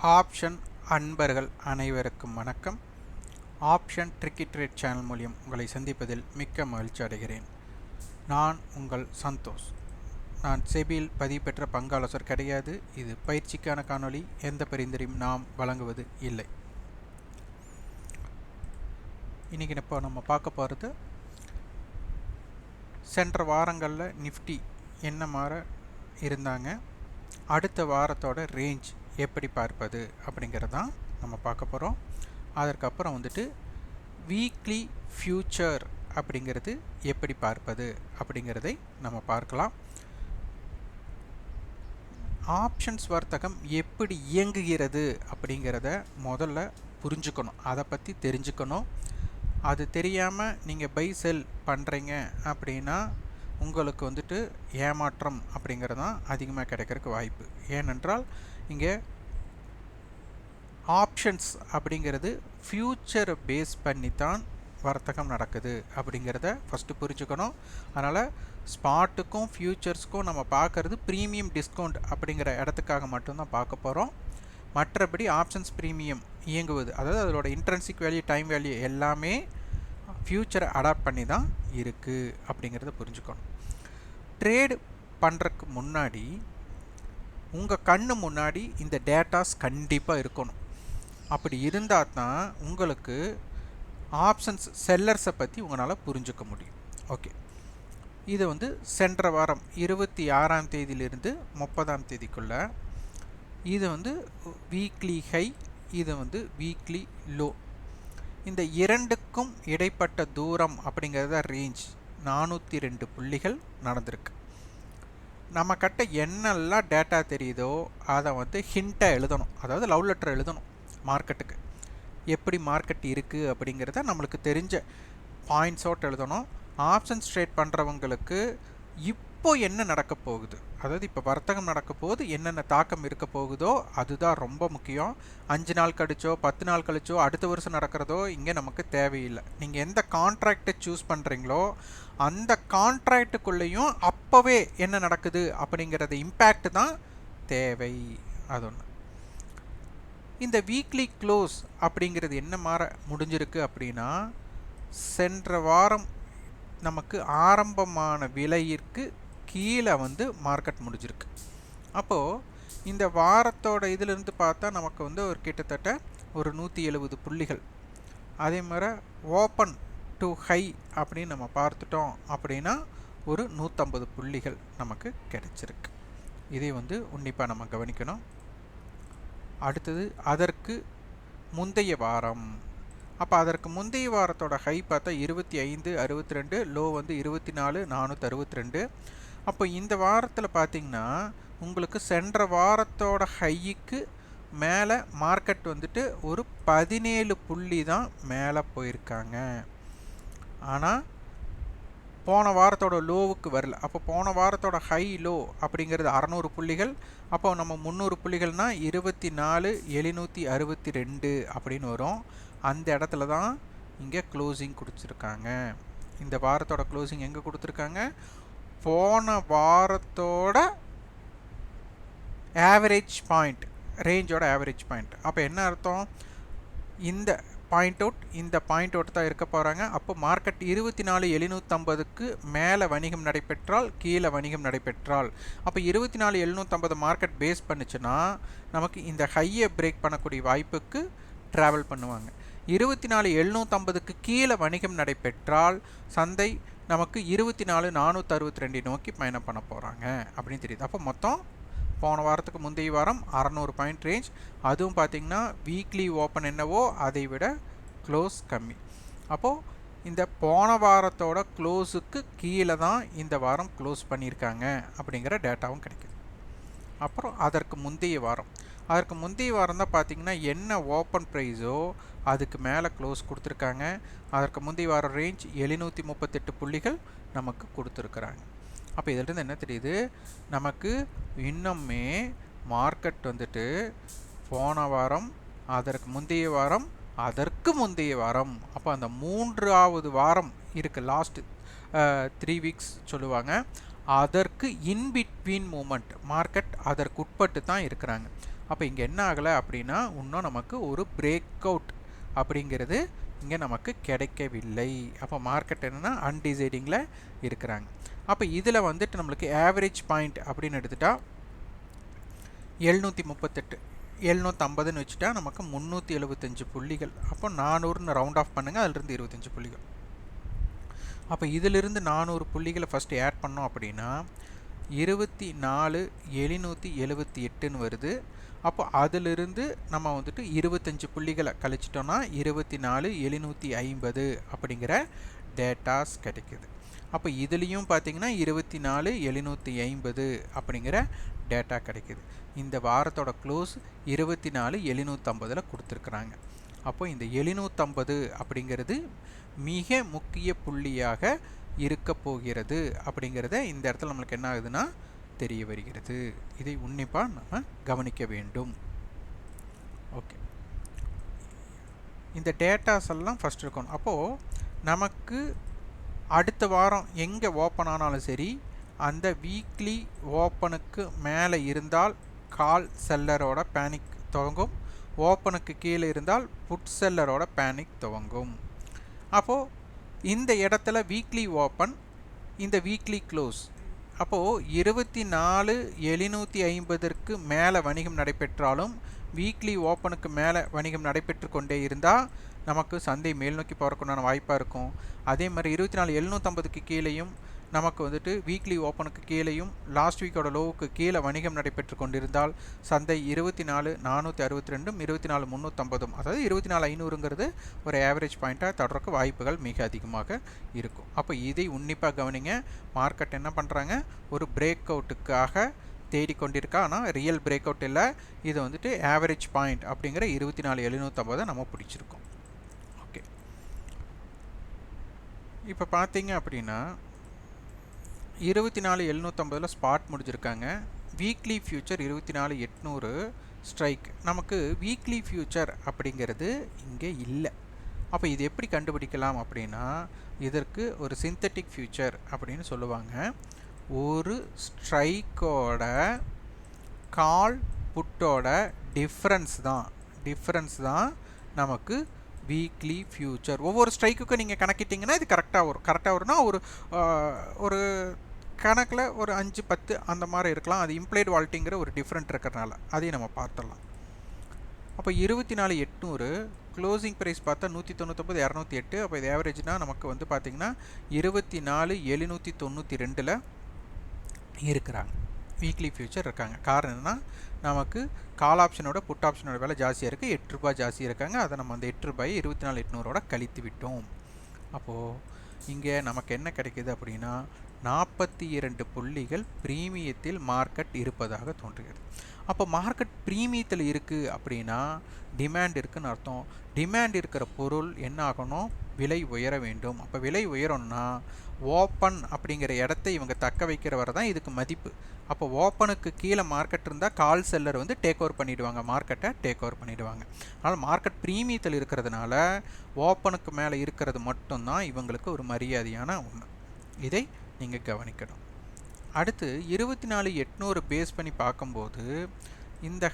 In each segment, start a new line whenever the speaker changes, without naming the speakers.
Option அன்பர்கள் அனைவருக்கும் வணக்கம். ஆப்ஷன் ட்ரிக்கி ட்ரேட் சேனல் மூலியம் உங்களை சந்திப்பதில் மிக்க மகிழ்ச்சி அடைகிறேன். நான் உங்கள் சந்தோஷ். நான் செபியில் பதிவு பெற்ற பங்காலோசர் கிடையாது. இது பயிற்சிக்கான காணொளி. எந்த பரிந்துரையும் நாம் வழங்குவது இல்லை. இன்றைக்கி இப்போ நம்ம பார்க்க போகிறது சென்ற வாரங்களில் நிஃப்டி என்ன மாற இருந்தாங்க, அடுத்த வாரத்தோட ரேஞ்ச் எப்படி பார்ப்பது அப்படிங்கிறதான் நம்ம பார்க்க போகிறோம். அதற்கப்புறம் வீக்லி ஃபியூச்சர் அப்படிங்கிறது எப்படி பார்ப்பது அப்படிங்கிறதை நம்ம பார்க்கலாம். ஆப்ஷன்ஸ் வர்த்தகம் எப்படி இயங்குகிறது அப்படிங்கிறத முதல்ல புரிஞ்சுக்கணும், அதை பற்றி தெரிஞ்சுக்கணும். அது தெரியாமல் நீங்கள் பை செல் பண்ணுறீங்க அப்படின்னா உங்களுக்கு ஏமாற்றம் அப்படிங்கிறது தான் அதிகமாக கிடைக்கிறதுக்கு வாய்ப்பு. ஏனென்றால் இங்கே ஆப்ஷன்ஸ் அப்படிங்கிறது ஃப்யூச்சர் பேஸ் பண்ணி தான் வர்த்தகம் நடக்குது அப்படிங்கிறத ஃபஸ்ட்டு புரிஞ்சுக்கணும். அதனால் ஸ்பாட்டுக்கும் ஃப்யூச்சர்ஸ்க்கும் நம்ம பார்க்குறது ப்ரீமியம் டிஸ்கவுண்ட் அப்படிங்கிற இடத்துக்காக மட்டும்தான் பார்க்க போகிறோம். மற்றபடி ஆப்ஷன்ஸ் ப்ரீமியம் இயங்குவது, அதாவது அதோட இன்ட்ரென்சிக் வேல்யூ, டைம் வேல்யூ எல்லாமே ஃப்யூச்சரை அடாப்ட் பண்ணி தான் இருக்குது அப்படிங்கிறத புரிஞ்சுக்கணும். ட்ரேடு பண்ணுறதுக்கு முன்னாடி உங்கள் கண்ணு முன்னாடி இந்த டேட்டாஸ் கண்டிப்பாக இருக்கணும். அப்படி இருந்தால் தான் உங்களுக்கு ஆப்ஷன்ஸ் செல்லர்ஸை பற்றி உங்களால் புரிஞ்சுக்க முடியும். ஓகே, இது சென்ற வாரம் 26ஆம் தேதியிலிருந்து 30ஆம் தேதிக்குள்ளே இது வீக்லி ஹை, இது வீக்லி லோ. இந்த இரண்டுக்கும் இடைப்பட்ட தூரம் அப்படிங்கிறத ரேஞ்ச் 402 புள்ளிகள் நடந்திருக்கு. நம்ம கிட்ட என்னெல்லாம் டேட்டா தெரியுதோ அதை ஹிண்ட்டாக எழுதணும், அதாவது லவ் லெட்டர் எழுதணும் மார்க்கெட்டுக்கு. எப்படி மார்க்கெட் இருக்குது அப்படிங்கிறத நம்மளுக்கு தெரிஞ்ச பாயிண்ட்ஸோட்டு எழுதணும். ஆப்ஷன்ஸ் ட்ரேட் பண்ணுறவங்களுக்கு இப்போ என்ன நடக்க போகுது, அதாவது இப்போ வர்த்தகம் நடக்க போகுது, என்னென்ன தாக்கம் இருக்க போகுதோ அதுதான் ரொம்ப முக்கியம். 5 நாள் கழிச்சோ 10 நாள் கழிச்சோ அடுத்த வருஷம் நடக்கிறதோ இங்கே நமக்கு தேவையில்லை. நீங்கள் எந்த கான்ட்ராக்டை சூஸ் பண்ணுறீங்களோ அந்த கான்ட்ராக்டுக்குள்ளேயும் அப்போவே என்ன நடக்குது அப்படிங்கிறது இம்பேக்ட் தான் தேவை. அது ஒன்று. இந்த வீக்லி க்ளோஸ் அப்படிங்கிறது என்ன மாற முடிஞ்சிருக்கு அப்படின்னா, சென்ற வாரம் நமக்கு ஆரம்பமான விலையிற்கு கீழே மார்க்கெட் முடிஞ்சிருக்கு. அப்போது இந்த வாரத்தோட இதிலிருந்து பார்த்தா நமக்கு ஒரு கிட்டத்தட்ட ஒரு 170 புள்ளிகள், அதே மாதிரி ஓப்பன் டு ஹை அப்படின்னு நம்ம பார்த்துட்டோம் அப்படின்னா ஒரு 150 புள்ளிகள் நமக்கு கிடைச்சிருக்கு. இதை உன்னிப்பாக நம்ம கவனிக்கணும். அடுத்தது அதற்கு முந்தைய வாரம். அப்போ அதற்கு முந்தைய வாரத்தோட ஹை பார்த்தா 25.62, லோ 24.462. அப்போ இந்த வாரத்தில் பார்த்திங்கன்னா உங்களுக்கு சென்ற வாரத்தோட ஹைக்கு மேலே மார்க்கெட் ஒரு 17 புள்ளி தான் மேலே போயிருக்காங்க. ஆனால் போன வாரத்தோட லோவுக்கு வரல. அப்போ போன வாரத்தோட ஹை லோ அப்படிங்கிறது 600 புள்ளிகள். அப்போ நம்ம 300 புள்ளிகள்னால் 24.762 அப்படின்னு வரும். அந்த இடத்துல தான் இங்கே க்ளோசிங் கொடுத்துருக்காங்க. இந்த வாரத்தோட க்ளோசிங் எங்கே கொடுத்துருக்காங்க? போன வாரத்தோட ஆவரேஜ் பாயிண்ட், ரேஞ்சோட ஆவரேஜ் பாயிண்ட். அப்போ என்ன அர்த்தம்? இந்த பாயிண்ட் அவுட் தான் இருக்க போகிறாங்க. அப்போ மார்க்கெட் 24.750க்கு மேலே வணிகம் நடைபெற்றால், கீழே வணிகம் நடைபெற்றால், அப்போ 24.750 மார்க்கெட் பேஸ் பண்ணுச்சுன்னா நமக்கு இந்த ஹையை பிரேக் பண்ணக்கூடிய வாய்ப்புக்கு ட்ராவல் பண்ணுவாங்க. 24.750க்கு கீழே வணிகம் நடைபெற்றால் சந்தை நமக்கு 24.462 நோக்கி பயணம் பண்ண போகிறாங்க அப்படின்னு தெரியுது. அப்போ மொத்தம் போன வாரத்துக்கு முந்தைய வாரம் 600 பாயிண்ட் ரேஞ்ச். அதுவும் பார்த்திங்கன்னா வீக்லி ஓப்பன் என்னவோ அதை விட க்ளோஸ் கம்மி. அப்போது இந்த போன வாரத்தோட க்ளோஸுக்கு கீழே தான் இந்த வாரம் க்ளோஸ் பண்ணியிருக்காங்க அப்படிங்கிற டேட்டாவும் கிடைக்குது. அப்புறம் அதற்கு முந்தைய வாரம் தான் பார்த்திங்கன்னா என்ன ஓப்பன் ப்ரைஸோ அதுக்கு மேலே க்ளோஸ் கொடுத்துருக்காங்க. அதற்கு முந்தைய வாரம் ரேஞ்ச் 738 புள்ளிகள் நமக்கு கொடுத்துருக்குறாங்க. அப்போ இதிலிருந்து என்ன தெரியுது? நமக்கு இன்னுமே மார்க்கெட் போன வாரம், அதற்கு முந்தைய வாரம், அதற்கு முந்தைய வாரம், அப்போ அந்த 3வது வாரம் இருக்குது, லாஸ்ட் 3 வீக்ஸ் சொல்லுவாங்க, அதற்கு இன்பிட்வீன் மூமெண்ட் மார்க்கெட் அதற்கு உட்பட்டு தான் இருக்கிறாங்க. அப்போ இங்கே என்ன ஆகலை அப்படின்னா இன்னும் நமக்கு ஒரு பிரேக் அவுட் அப்படிங்கிறது இங்கே நமக்கு கிடைக்கவில்லை. அப்போ மார்க்கெட் என்னென்னா அன்டிசைடிங்கில் இருக்கிறாங்க. அப்போ இதில் வந்துட்டு நம்மளுக்கு ஆவரேஜ் பாயிண்ட் அப்படின்னு எடுத்துட்டா 738 750ன்னு வச்சுட்டா நமக்கு 375 புள்ளிகள். அப்போ 400ன்னு ரவுண்ட் ஆஃப் பண்ணுங்கள், அதிலிருந்து 25 புள்ளிகள். அப்போ இதிலிருந்து 400 புள்ளிகளை ஃபஸ்ட்டு ஆட் பண்ணோம் அப்படின்னா 24,778ன்னு வருது. அப்போ அதிலிருந்து நம்ம வந்துட்டு 25 புள்ளிகளை கழிச்சிட்டோன்னா 24,750 அப்படிங்கிற டேட்டாஸ் கிடைக்குது. அப்போ இதுலேயும் பார்த்தீங்கன்னா 24,750 அப்படிங்கிற டேட்டா கிடைக்குது. இந்த வாரத்தோட க்ளோஸ் 24,750 கொடுத்துருக்குறாங்க. அப்போ இந்த 750 அப்படிங்கிறது மிக முக்கிய புள்ளியாக இருக்க போகிறது அப்படிங்கிறத இந்த இடத்துல நம்மளுக்கு என்ன ஆகுதுன்னா தெரிய வருகிறது. இதை உன்னிப்பாக நம்ம கவனிக்க வேண்டும். ஓகே, இந்த டேட்டாஸ் எல்லாம் ஃபஸ்ட் இருக்கணும். அப்போது நமக்கு அடுத்த வாரம் எங்கே ஓப்பன் ஆனாலும் சரி, அந்த வீக்லி ஓப்பனுக்கு மேலே இருந்தால் கால் செல்லரோட பேனிக் துவங்கும், ஓப்பனுக்கு கீழே இருந்தால் புட் செல்லரோட பேனிக் துவங்கும். அப்போது இந்த இடத்துல வீக்லி ஓப்பன், இந்த வீக்லி க்ளோஸ். அப்போது 24,750க்கு மேலே வணிகம் நடைபெற்றாலும் வீக்லி ஓப்பனுக்கு மேலே வணிகம் நடைபெற்று கொண்டே இருந்தால் நமக்கு சந்தை மேல் நோக்கி போகிறக்குண்டான வாய்ப்பாக இருக்கும். அதே மாதிரி 24,750க்கு கீழேயும் நமக்கு வந்துட்டு வீக்லி ஓப்பனுக்கு கீழேயும் லாஸ்ட் வீக்கோட லோவுக்கு கீழே வணிகம் நடைபெற்று கொண்டிருந்தால் சந்தை 24,462 24,350 அதாவது 24,500ங்கிறது ஒரு ஆவரேஜ் பாயிண்ட்டாக தொடர்க்கு வாய்ப்புகள் மிக அதிகமாக இருக்கும். அப்போ இதை உன்னிப்பாக கவனிங்க. மார்க்கெட் என்ன பண்ணுறாங்க, ஒரு பிரேக் அவுட்டுக்காக தேடிக்கொண்டிருக்கா, ஆனால் ரியல் பிரேக் அவுட் இல்லை. இது வந்துட்டு ஆவரேஜ் பாயிண்ட் அப்படிங்கிற 24,750 நம்ம பிடிச்சிருக்கோம். ஓகே, இப்போ பார்த்தீங்க அப்படின்னா 24,750 ஸ்பாட் முடிஞ்சிருக்காங்க. Weekly future 24,800 strike. நமக்கு வீக்லி ஃபியூச்சர் அப்படிங்கிறது இங்கே இல்லை. அப்போ இது எப்படி கண்டுபிடிக்கலாம் அப்படின்னா, இதற்கு ஒரு சிந்தட்டிக் ஃபியூச்சர் அப்படின்னு சொல்லுவாங்க. ஒரு ஸ்ட்ரைக்கோட கால் புட்டோட டிஃப்ரென்ஸ் தான் நமக்கு வீக்லி ஃபியூச்சர். ஒவ்வொரு ஸ்ட்ரைக்குக்கும் நீங்கள் கணக்கிட்டிங்கன்னா இது கரெக்டாக வரும்னா ஒரு கணக்கில் ஒரு 5-10 அந்த மாதிரி இருக்கலாம். அது இம்ப்ளைடு வால்ட்டிங்கிற ஒரு டிஃப்ரெண்ட் இருக்கிறனால அதையும் நம்ம பார்த்துடலாம். அப்போ 24,800 க்ளோசிங் ப்ரைஸ் பார்த்தா 199 208. அப்போ இது ஆவரேஜ்னால் நமக்கு வந்து பார்த்திங்கன்னா 24,792ல் இருக்கிறாங்க, வீக்லி ஃபியூச்சர் இருக்காங்க. காரணம் என்னென்னா, நமக்கு கால் ஆப்ஷனோட புட் ஆப்ஷனோட விலை ஜாஸ்தியாக இருக்குது, 8 ரூபாய் ஜாஸ்தி இருக்காங்க. அதை நம்ம அந்த 8 ரூபாயை 24,800 கழித்து விட்டோம். அப்போது இங்கே நமக்கு என்ன கிடைக்கிது அப்படின்னா 42 புள்ளிகள் ப்ரீமியத்தில் மார்க்கெட் இருப்பதாக தோன்றுகிறது. அப்போ மார்க்கெட் ப்ரீமியத்தில் இருக்குது அப்படின்னா டிமாண்ட் இருக்குதுன்னு அர்த்தம். டிமாண்ட் இருக்கிற பொருள் என்ன ஆகணும், விலை உயர வேண்டும். அப்போ விலை உயரணும்னா ஓப்பன் அப்படிங்கிற இடத்த இவங்க தக்க வைக்கிற வரை தான் இதுக்கு மதிப்பு. அப்போ ஓப்பனுக்கு கீழே மார்க்கெட் இருந்தால் கால் செல்லர் வந்து டேக் ஓவர் பண்ணிவிடுவாங்க, மார்க்கெட்டை டேக் ஓவர் பண்ணிவிடுவாங்க. அதனால் மார்க்கெட் ப்ரீமியத்தில் இருக்கிறதுனால ஓப்பனுக்கு மேலே இருக்கிறது மட்டும்தான் இவங்களுக்கு ஒரு மரியாதையான ஒன்று. இதை நீங்கள் கவனிக்கணும். அடுத்து 24,800 பேஸ் பண்ணி பார்க்கும்போது இந்த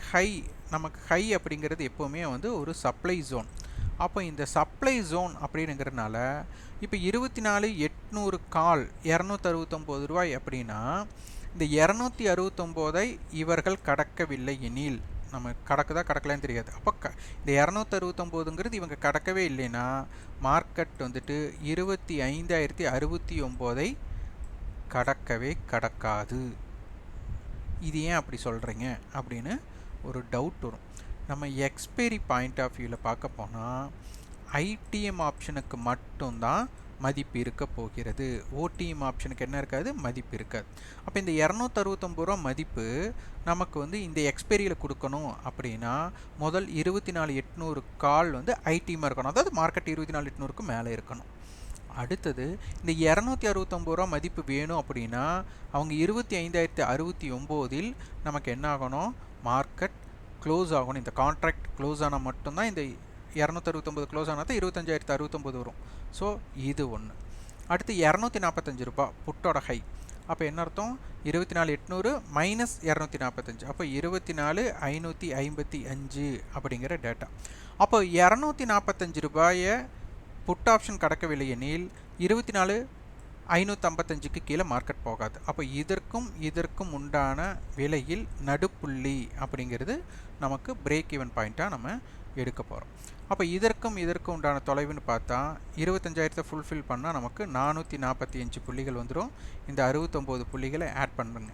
நமக்கு ஹை அப்படிங்கிறது எப்போவுமே வந்து ஒரு சப்ளை ஜோன். அப்போ இந்த சப்ளை ஜோன் அப்படிங்கிறதுனால இப்போ 24,800 கால் 269 ரூபாய் அப்படின்னா இந்த 269ஐ இவர்கள் கடக்கவில்லை எனில், நம்ம கடக்கலான்னு தெரியாது. அப்போ இந்த 269ங்கிறது இவங்க கடக்கவே இல்லைன்னா மார்க்கெட் வந்துட்டு 25,069ஐ கடக்காது. இது ஏன் அப்படி சொல்கிறீங்க அப்படின்னு ஒரு டவுட் வரும். நம்ம எக்ஸ்பைரி பாயிண்ட் ஆஃப் வியூவில் பார்க்க போனால் ஐடிஎம் ஆப்ஷனுக்கு மட்டும்தான் மதிப்பு இருக்க போகிறது, ஓடிஎம் ஆப்ஷனுக்கு என்ன இருக்காது, மதிப்பு இருக்காது. அப்போ இந்த 269 ரூபா மதிப்பு நமக்கு வந்து இந்த எக்ஸ்பைரியில் கொடுக்கணும் அப்படின்னா முதல் 24,800 கால் வந்து ஐடிஎம்மாக இருக்கணும், அதாவது மார்க்கெட் 24,800க்கு மேலே இருக்கணும். அடுத்தது இந்த 269 ரூபா மதிப்பு வேணும் அப்படின்னா அவங்க 25,069 நமக்கு என்ன ஆகணும், மார்க்கெட் க்ளோஸ் ஆகணும். இந்த கான்ட்ராக்ட் க்ளோஸ் ஆனால் மட்டும்தான் இந்த 269 க்ளோஸ் ஆனால் தான் 25,069 வரும். ஸோ இது ஒன்று. அடுத்து 245 ரூபா புட்டோட ஹை. அப்போ என்ன அர்த்தம்? 24,800 மைனஸ் 245. அப்போ 24,555 அப்படிங்கிற டேட்டா. அப்போ 245 ரூபாயை புட் ஆப்ஷன் கடக்கவில்லை எனில் 24,555க்கு கீழே மார்க்கெட் போகாது. அப்போ இதற்கும் உண்டான விலையில் நடுப்புள்ளி அப்படிங்கிறது நமக்கு பிரேக் ஈவன் பாயிண்ட்டாக நம்ம எடுக்க போகிறோம். அப்போ இதற்கும் உண்டான தொலைவுன்னு பார்த்தா 25,000 ஃபுல்ஃபில் பண்ணால் நமக்கு 445 புள்ளிகள் வந்துடும். இந்த 69 புள்ளிகளை ஆட் பண்ணுங்க.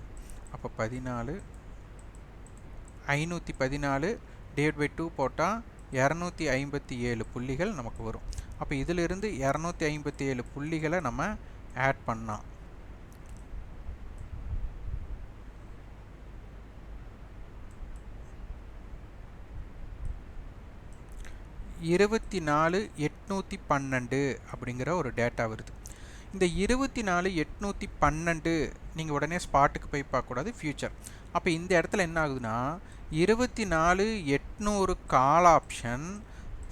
அப்போ 514 டிவைட் பை 2 போட்டால் 257 புள்ளிகள் நமக்கு வரும். அப்போ இதிலிருந்து 257 புள்ளிகளை நம்ம ஆட் பண்ணால் 24,812 அப்படிங்கிற ஒரு டேட்டா வருது. இந்த 24,812 நீங்கள் உடனே ஸ்பாட்டுக்கு போய் பார்க்கக்கூடாது, ஃபியூச்சர். அப்போ இந்த இடத்துல என்ன ஆகுதுன்னா 24,800 கால் ஆப்ஷன்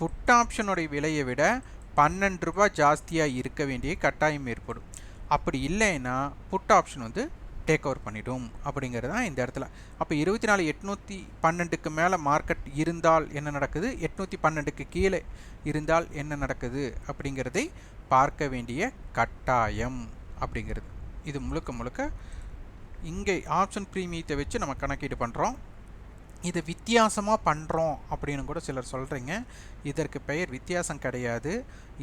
புட் ஆப்ஷனுடைய விலையை விட 12 ரூபாய் ஜாஸ்தியாக இருக்க வேண்டிய கட்டாயம் ஏற்படும். அப்படி இல்லைன்னா புட் ஆப்ஷன் வந்து டேக் ஓவர் பண்ணிடும் அப்படிங்கிறது தான் இந்த இடத்துல. அப்போ 24,812க்கு மேலே மார்க்கெட் இருந்தால் என்ன நடக்குது, 812க்கு கீழே இருந்தால் என்ன நடக்குது அப்படிங்கிறதை பார்க்க வேண்டிய கட்டாயம் அப்படிங்கிறது. இது முழுக்க இங்கே ஆப்ஷன் ப்ரீமியத்தை வச்சு நம்ம கணக்கீடு பண்ணுறோம். இதை வித்தியாசமாக பண்ணுறோம் அப்படின்னு கூட சிலர் சொல்கிறீங்க. இதற்கு பெயர் வித்தியாசம் கிடையாது.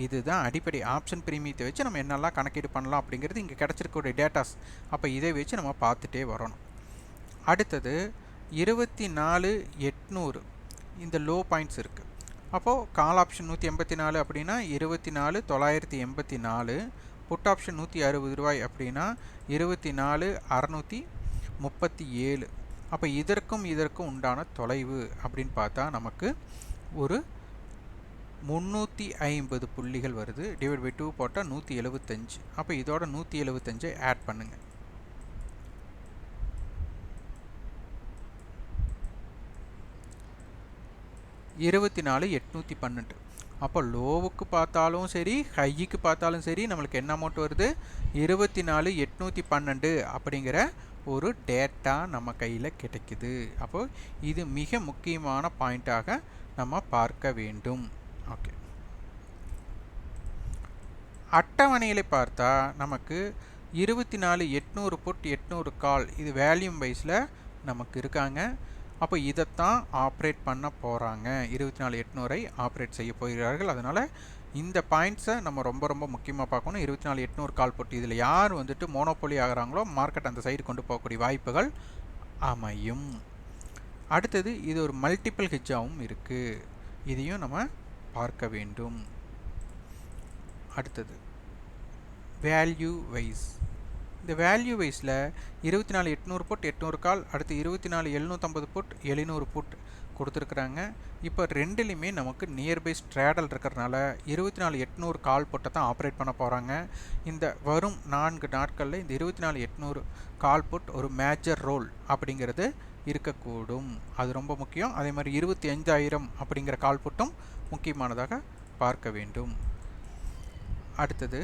இதுதான் அடிப்படை. ஆப்ஷன் ப்ரீமியத்தை வச்சு நம்ம என்னெல்லாம் கணக்கீடு பண்ணலாம் அப்படிங்கிறது இங்கே கிடச்சிருக்கக்கூடிய டேட்டாஸ். அப்போ இதை வச்சு நம்ம பார்த்துட்டே வரணும். அடுத்தது 24,800 இந்த லோ பாயிண்ட்ஸ் இருக்குது. அப்போது கால் ஆப்ஷன் 184 அப்படின்னா 24,984, புட் ஆப்ஷன் 160 ரூபாய் அப்படின்னா 24,637. அப்போ இதற்கும் உண்டான தொலைவு அப்படின்னு பார்த்தா நமக்கு ஒரு 350 புள்ளிகள் வருது. டிவைட் பை 2 போட்டால் 175. அப்போ இதோட 175 ஆட் பண்ணுங்க. $24,812. அப்போ லோவுக்கு பார்த்தாலும் சரி, ஹைக்கு பார்த்தாலும் சரி, நம்மளுக்கு என்ன அமௌண்ட் வருது, 24,812 அப்படிங்கிற ஒரு டேட்டா நம்ம கையில் கிடைக்குது. அப்போது இது மிக முக்கியமான பாயிண்ட்டாக நம்ம பார்க்க வேண்டும். ஓகே, அட்டவணையில் பார்த்தா நமக்கு 24,800 புட் 800 கால் இது வேல்யூம் வைஸில் நமக்கு இருக்காங்க. அப்போ இதைத்தான் ஆப்ரேட் பண்ண போகிறாங்க. 24,800 ஆப்ரேட் செய்ய போகிறார்கள். அதனால் இந்த பாயிண்ட்ஸை நம்ம ரொம்ப முக்கியமாக பார்க்கணும். 24,800 கால் போட்டு இதில் யார் வந்துட்டு மோனோபோலி ஆகிறாங்களோ மார்க்கெட் அந்த சைடு கொண்டு போகக்கூடிய வாய்ப்புகள் அமையும். அடுத்தது இது ஒரு மல்டிபிள் ஹெட்ஜாகவும் இருக்குது. இதையும் நம்ம பார்க்க வேண்டும். அடுத்தது வேல்யூ வைஸ். இந்த வேல்யூ வைஸில் 24,800 புட் 800 கால், அடுத்து 24,750 புட் 700 புட் கொடுத்துருக்குறாங்க. இப்போ ரெண்டுலேயுமே நமக்கு நியர்பை ஸ்ட்ராடல் இருக்கிறதுனால 24,800 கால் போட்டை தான் ஆப்ரேட் பண்ண போகிறாங்க. இந்த வரும் 4 நாட்களில் இந்த 24,800 கால் புட் ஒரு மேஜர் ரோல் அப்படிங்கிறது இருக்கக்கூடும். அது ரொம்ப முக்கியம். அதே மாதிரி 25,000 அப்படிங்கிற கால் புட்டும் முக்கியமானதாக பார்க்க வேண்டும். அடுத்தது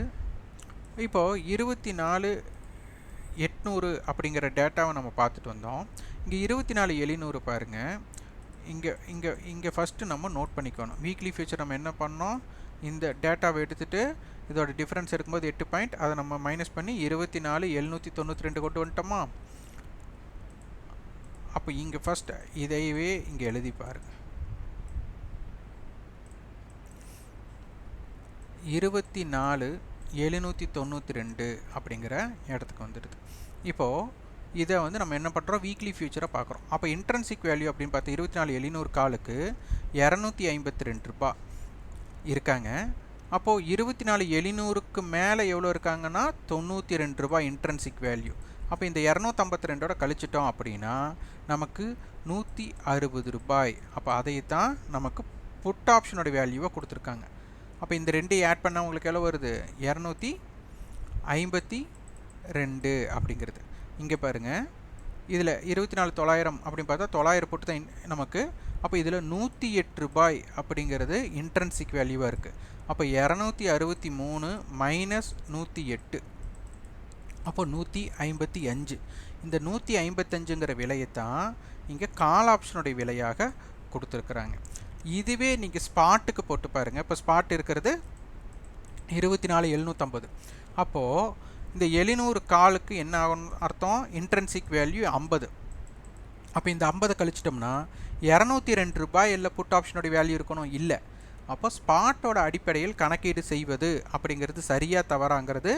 இப்போது 24,800 அப்படிங்கிற டேட்டாவை நம்ம பார்த்துட்டு வந்தோம். இங்கே 24,700 பாருங்கள். இங்கே ஃபஸ்ட்டு நம்ம நோட் பண்ணிக்கணும். வீக்லி ஃபியூச்சர் நம்ம என்ன பண்ணோம், இந்த டேட்டாவை எடுத்துகிட்டு இதோட டிஃப்ரென்ஸ் எடுக்கும்போது 8 பாயிண்ட், அதை நம்ம மைனஸ் பண்ணி 24,792 கொண்டு வந்துட்டோமா. அப்போ இங்கே ஃபஸ்ட் இதையவே இங்கே எழுதி பாருங்க. 24,792 அப்படிங்கிற இடத்துக்கு வந்துடுது. இப்போது இதை வந்து நம்ம என்ன பண்ணுறோம், வீக்லி ஃபியூச்சரை பார்க்குறோம். அப்போ இன்ட்ரன்சிக் வேல்யூ அப்படின்னு பார்த்தா 24,700 காலுக்கு 252 ரூபா இருக்காங்க. அப்போது 24,700க்கு மேலே எவ்வளோ இருக்காங்கன்னா 92 ரூபா இன்ட்ரன்சிக் வேல்யூ. அப்போ இந்த 252ஓட கழிச்சிட்டோம் அப்படின்னா நமக்கு 160 ரூபாய். அப்போ அதை தான் நமக்கு புட் ஆப்ஷனோட வேல்யூவை கொடுத்துருக்காங்க. அப்போ இந்த ரெண்டையும் ஆட் பண்ணால் உங்களுக்கு எவ்வளோ வருது, 252 அப்படிங்கிறது. இங்கே பாருங்கள், இதில் 24,900 அப்படின்னு பார்த்தா 900 போட்டு தான் நமக்கு. அப்போ இதில் 108 ரூபாய் அப்படிங்கிறது இன்ட்ரன்சிக் வேல்யூவாக இருக்குது. அப்போ 263 மைனஸ் 108. அப்போ 155. இந்த 155ங்கிற விலையை தான் இங்கே கால் ஆப்ஷனுடைய விலையாக கொடுத்துருக்குறாங்க. இதுவே நீங்கள் ஸ்பாட்டுக்கு போட்டு பாருங்கள். இப்போ ஸ்பாட் இருக்கிறது 24,750. அப்போது இந்த 700 காலுக்கு என்ன ஆகும் அர்த்தம்? Intrinsic value 50. அப்போ இந்த 50 கழிச்சிட்டோம்னா 202 ரூபாய் இல்லை புட் ஆப்ஷனுடைய வேல்யூ இருக்கணும், இல்லை. அப்போ ஸ்பாட்டோட அடிப்படையில் கணக்கீடு செய்வது அப்படிங்கிறது சரியாக தவறாங்கிறது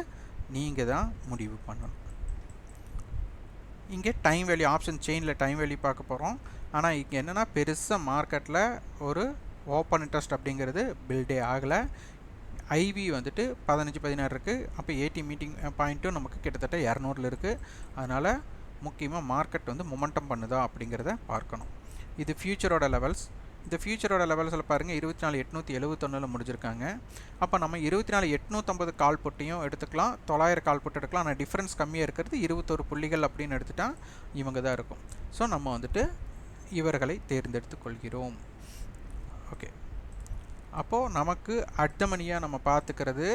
நீங்கள் தான் முடிவு பண்ணணும். இங்கே டைம் வேல்யூ ஆப்ஷன் செயினில் டைம் வேல்யூ பார்க்க போகிறோம். ஆனால் இங்கே என்னென்னா பெருசாக மார்க்கெட்டில் ஒரு ஓப்பன் இன்ட்ரெஸ்ட் அப்படிங்கிறது பில்டே ஆகலை. ஐவி வந்துட்டு 15-16 இருக்குது. அப்போ ஏடி மீட்டிங் பாயிண்ட்டும் நமக்கு கிட்டத்தட்ட 200 இருக்குது. அதனால் முக்கியமாக மார்க்கெட் வந்து மொமெண்டம் பண்ணுதா அப்படிங்கிறத பார்க்கணும். இது ஃபியூச்சரோட லெவல்ஸ். இந்த ஃபியூச்சரோட லெவல்ஸில் பாருங்கள் 24,871 முடிஞ்சிருக்காங்க. அப்போ நம்ம 24,850 கால் புட்டையும் எடுத்துக்கலாம், 900 கால் புட்டு எடுக்கலாம். ஆனால் டிஃப்ரென்ஸ் கம்மியாக இருக்கிறது 21 புள்ளிகள் அப்படின்னு எடுத்துட்டா இவங்க தான் இருக்கும். ஸோ நம்ம வந்துட்டு இவர்களை தேர்ந்தெடுத்து கொள்கிறோம். ஓகே, அப்போது நமக்கு அட்தமனியாக நம்ம பார்த்துக்கிறது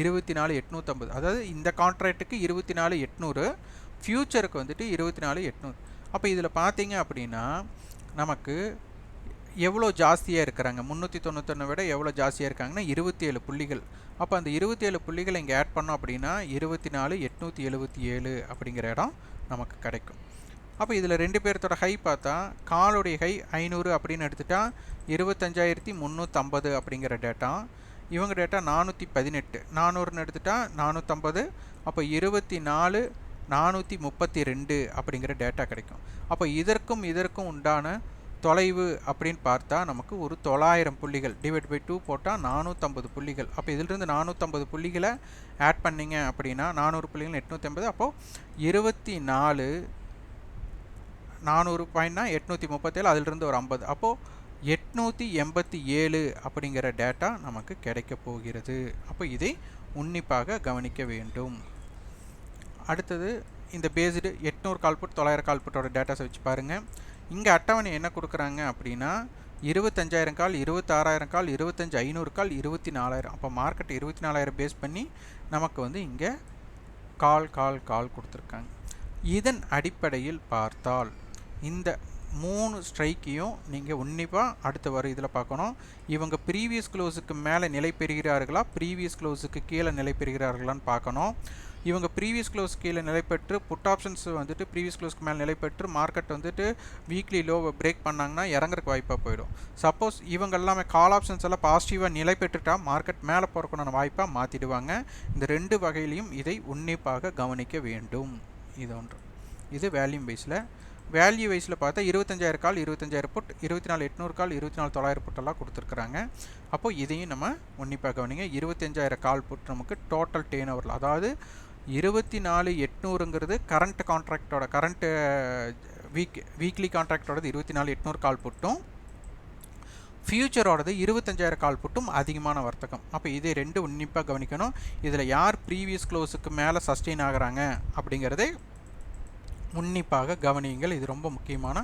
24,850. அதாவது இந்த கான்ட்ராக்ட்டுக்கு 24,800, ஃபியூச்சருக்கு வந்துட்டு 24,800. அப்போ இதில் பார்த்தீங்க அப்படின்னா நமக்கு எவ்வளோ ஜாஸ்தியாக இருக்கிறாங்க, 391 விட எவ்வளோ ஜாஸ்தியாக இருக்காங்கன்னா 27 புள்ளிகள். அப்போ அந்த 27 புள்ளிகள் இங்கே ஆட் பண்ணோம் அப்படின்னா 24,877 அப்படிங்கிற இடம் நமக்கு கிடைக்கும். அப்போ இதில் 2 பேர்த்தோட ஹை பார்த்தா காலுடைய ஹை 500 அப்படின்னு எடுத்துட்டா 25,350 அப்படிங்கிற டேட்டா. இவங்க டேட்டா 418, 400ன்னு எடுத்துட்டா 450. அப்போ 24,432 அப்படிங்கிற டேட்டா கிடைக்கும். அப்போ இதற்கும் உண்டான தொலைவு அப்படின்னு பார்த்தா நமக்கு ஒரு 900 புள்ளிகள் டிவைட் பை 2 போட்டால் 450 புள்ளிகள். அப்போ இதிலிருந்து 450 புள்ளிகளை ஆட் பண்ணிங்க அப்படின்னா 400 புள்ளிகள் 850. அப்போது 24 400 பாயிண்ட்னா 837, அதிலிருந்து ஒரு 50. அப்போது 887 அப்படிங்கிற டேட்டா நமக்கு கிடைக்க போகிறது. அப்போ இதை உன்னிப்பாக கவனிக்க வேண்டும். அடுத்தது இந்த பேஸ்டு 800 கால்புட் 900 கால்புட்டோட டேட்டாஸை வச்சு பாருங்கள். இங்கே அட்டவணை என்ன கொடுக்குறாங்க அப்படின்னா 25,000 கால், 26,000 கால், 25,500 கால், 24,000. அப்போ மார்க்கெட் 24,000 பேஸ் பண்ணி நமக்கு வந்து இங்கே கால் கொடுத்துருக்காங்க. இதன் அடிப்படையில் பார்த்தால் இந்த 3 ஸ்ட்ரைக்கையும் நீங்கள் உன்னிப்பாக அடுத்த வர இதில் பார்க்கணும். இவங்க ப்ரீவியஸ் க்ளோஸுக்கு மேலே நிலை பெறுகிறார்களா, ப்ரீவியஸ் க்ளோஸுக்கு கீழே நிலை பெறுகிறார்களான்னு பார்க்கணும். இவங்க ப்ரீவியஸ் க்ளோஸ் கீழே நிலை பெற்று புட் ஆப்ஷன்ஸ் வந்துட்டு ப்ரீவியஸ் க்ளோஸ்க்கு மேலே நிலை பெற்று மார்க்கெட் வந்துட்டு வீக்லி லோவை பிரேக் பண்ணாங்கன்னா இறங்குறக்கு வாய்ப்பாக போயிடும். சப்போஸ் இவங்க எல்லாமே கால் ஆப்ஷன்ஸ் எல்லாம் பாசிட்டிவாக நிலை பெற்றுட்டா மார்க்கெட் மேலே போகிறக்கான வாய்ப்பாக மாற்றிடுவாங்க. இந்த 2 வகையிலையும் இதை உன்னிப்பாக கவனிக்க வேண்டும். இது ஒன்று. இது வேல்யூம் வைஸில். வேல்யூ வைஸில் பார்த்தா 25,000 கால், 25,000 புட், 24,800 கால், 24,900 புட்டெல்லாம் கொடுத்துருக்குறாங்க. அப்போது இதையும் நம்ம உன்னிப்பாக கவனிங்க. 25,000 கால் புட் நமக்கு டோட்டல் டேர்ன் ஓவரில், அதாவது 24,800ங்கிறது கரண்ட் கான்ட்ராக்டோட கரண்ட் வீக்லி கான்ட்ராக்டோடது 24,800 கால் புட்டும், ஃபியூச்சரோடது 25,000 கால் புட்டும் அதிகமான வர்த்தகம். அப்போ இதை 2 உன்னிப்பாக கவனிக்கணும். இதில் யார் ப்ரீவியஸ் க்ளோஸுக்கு மேலே சஸ்டெயின் ஆகிறாங்க அப்படிங்கிறதை உன்னிப்பாக கவனியுங்கள். இது ரொம்ப முக்கியமான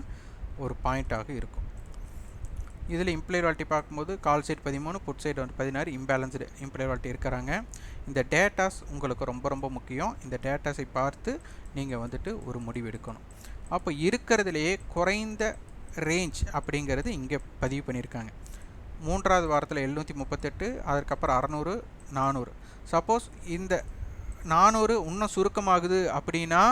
ஒரு பாயிண்ட்டாக இருக்கும். இதில் இம்ப்ளாயர் வாலிட்டி பார்க்கும்போது கால் சைடு 13, புட் சைடு வந்து 16 இம்பேலன்ஸ்டு இம்ப்ளாயர் வாலிட்டி இருக்கிறாங்க. இந்த டேட்டாஸ் உங்களுக்கு ரொம்ப முக்கியம். இந்த டேட்டாஸை பார்த்து நீங்கள் வந்துட்டு ஒரு முடிவு எடுக்கணும். அப்போ இருக்கிறதுலையே குறைந்த ரேஞ்ச் அப்படிங்கிறது இங்கே பதிவு பண்ணியிருக்காங்க. 3வது வாரத்தில் 738, அதற்கப்புறம் 600, 400. சப்போஸ் இந்த 400 இன்னும் சுருக்கமாகுது அப்படின்னா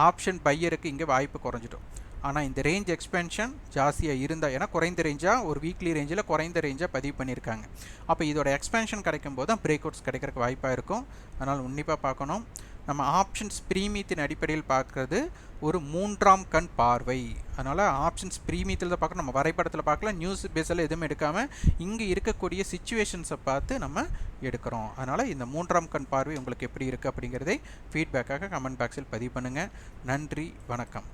ஆப்ஷன் பையருக்கு இங்கே வாய்ப்பு குறைஞ்சிடும். ஆனால் இந்த ரேஞ்ச் எக்ஸ்பென்ஷன் ஜாஸ்தியாக இருந்தால், ஏன்னா குறைந்த ரேஞ்சாக ஒரு வீக்லி ரேஞ்சில் குறைந்த ரேஞ்சாக பதிவு பண்ணியிருக்காங்க. அப்போ இதோட எக்ஸ்பென்ஷன் கிடைக்கும் போது தான் பிரேக் அவுட்ஸ் கிடைக்கிறதுக்கு வாய்ப்பாக இருக்கும். அதனால் உன்னிப்பாக பார்க்கணும். நம்ம ஆப்ஷன்ஸ் ப்ரீமியத்தின் அடிப்படையில் பார்க்குறது ஒரு 3ஆம் கண் பார்வை. அதனால் ஆப்ஷன்ஸ் ப்ரீமியத்தில் தான் பார்க்கணும். நம்ம வரைபடத்தில் பார்க்கல, நியூஸ் பேஸில் எதுவும் எடுக்காமல் இங்கே இருக்கக்கூடிய சிச்சுவேஷன்ஸை பார்த்து நம்ம எடுக்கிறோம். அதனால் இந்த 3ஆம் கண் பார்வை உங்களுக்கு எப்படி இருக்குது அப்படிங்கிறதை ஃபீட்பேக்காக கமெண்ட் பாக்ஸில் பதிவு பண்ணுங்கள். நன்றி, வணக்கம்.